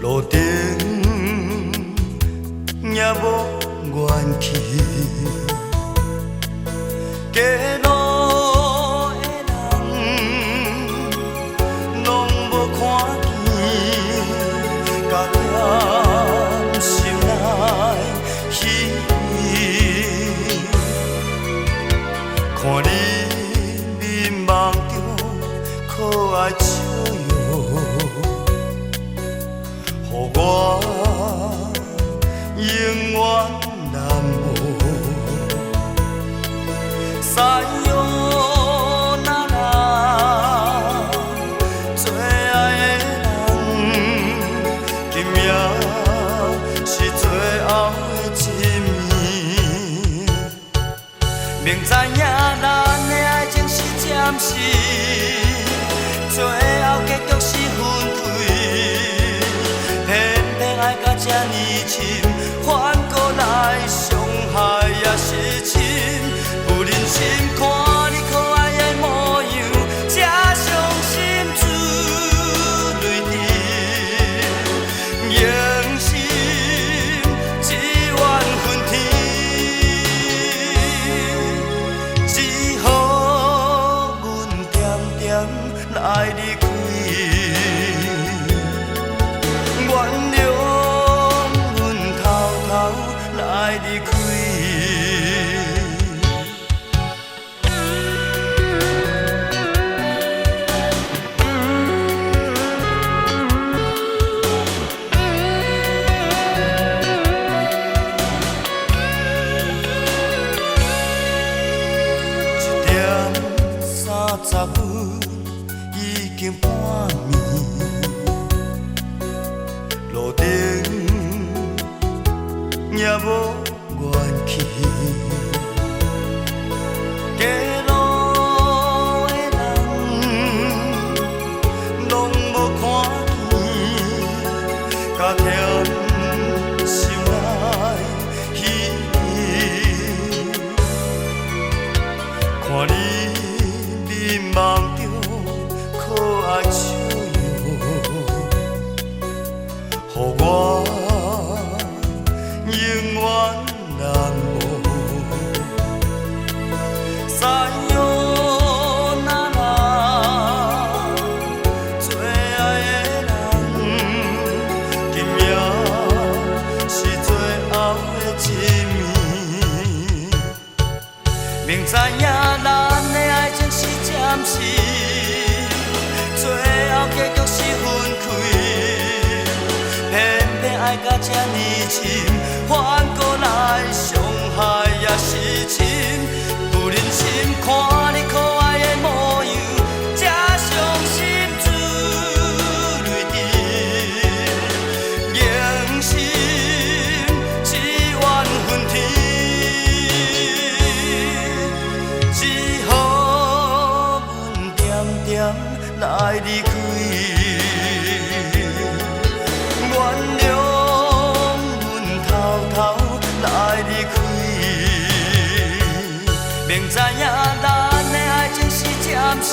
路顶也无怨气，街路的人拢无看见，甲添心内喜意。看你面梦中可爱笑容，予我永远难忘。西哟那那，最爱的人，今夜是最后的一面。明知影咱的爱情是暂时，最后结局是分开。偏偏爱甲这呢深，反过来伤害也是深。不忍心看你可爱的模样，这伤心珠泪滴，用心只愿分天，只好阮点点来离开。原谅阮偷偷来离开。1:30已经半暝，路顶也无怨气，街路的人拢无看见，甲添心内喜意。看你面梦中可爱笑容，予我永远难忘。西哟那那，最爱的人，今夜是最后的一面。明知影咱的爱情是暂时，最后结局是分开。偏偏爱甲这呢深，反过来伤害也是深。不忍心看你可爱的模样，这伤心珠泪滴，用心只愿分天。只好阮点点来离开，原谅阮偷偷来离开。明知影咱的爱情是暂时。